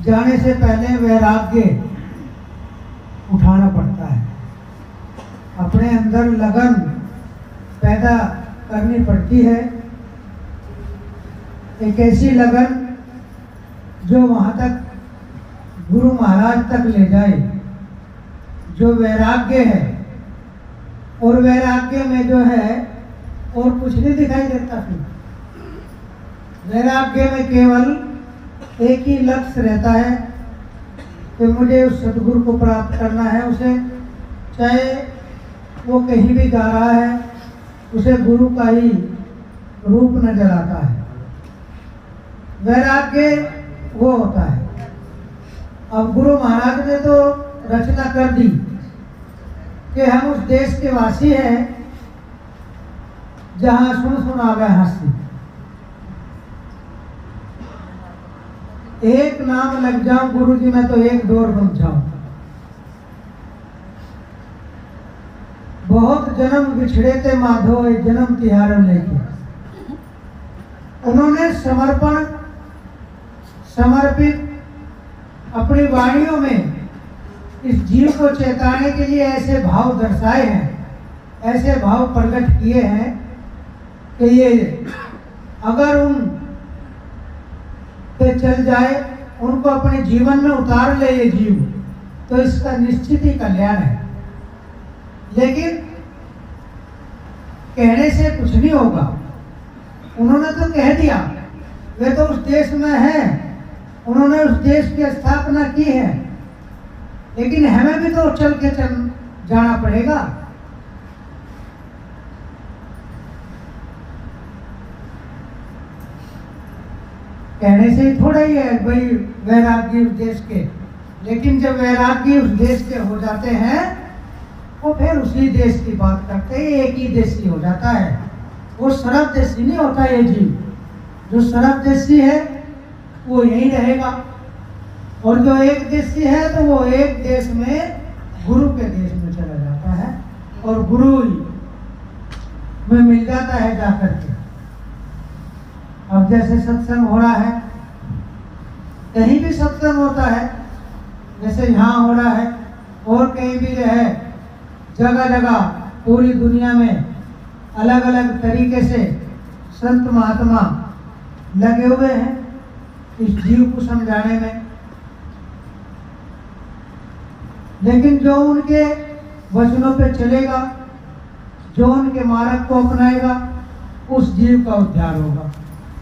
जाने से पहले वैराग्य उठाना पड़ता है, अपने अंदर लगन पैदा करनी पड़ती है, एक ऐसी लगन जो वहाँ तक गुरु महाराज तक ले जाए, जो वैराग्य है। और वैराग्य में जो है और कुछ नहीं दिखाई देता। फिर वैराग्य में केवल एक ही लक्ष्य रहता है कि मुझे उस सदगुरु को प्राप्त करना है। उसे चाहे वो कहीं भी जा रहा है, उसे गुरु का ही रूप नजर आता है। वैराग्य वो होता है। अब गुरु महाराज ने तो रचना कर दी कि हम उस देश के वासी हैं जहां सुन आ गए हंसी। एक नाम लग जाऊं गुरु जी में तो एक डोर बन जाऊं। बहुत जन्म बिछड़े थे माधो एक जन्म तिहार लेके। उन्होंने समर्पित अपनी वाणियों में इस जीव को चेताने के लिए ऐसे भाव दर्शाए हैं, ऐसे भाव प्रकट किए हैं कि ये अगर उन पे चल जाए, उनको अपने जीवन में उतार ले ये जीव, तो इसका निश्चित ही कल्याण है। लेकिन कहने से कुछ नहीं होगा। उन्होंने तो कह दिया, वे तो उस देश में हैं, उन्होंने उस देश की स्थापना की है, लेकिन हमें भी तो चल जाना पड़ेगा। कहने से थोड़ा ही है भाई वैरागी उस देश के, लेकिन जब वैरागी उस देश के हो जाते हैं वो फिर उसी देश की बात करते हैं। एक ही देशी हो जाता है, वो सर्व देशी नहीं होता। ये जीव जो सर्व देशी है वो यही रहेगा, और जो एक देशी है तो वो एक देश में गुरु के देश में चला जाता है और गुरु में मिल जाता है जाकर के। अब जैसे सत्संग हो रहा है, कहीं भी सत्संग होता है, जैसे यहाँ हो रहा है और कहीं भी जो है जगह जगह पूरी दुनिया में अलग अलग तरीके से संत महात्मा लगे हुए हैं इस जीव को समझाने में। लेकिन जो उनके वचनों पे चलेगा, जो उनके मार्ग को अपनाएगा, उस जीव का उद्धार होगा।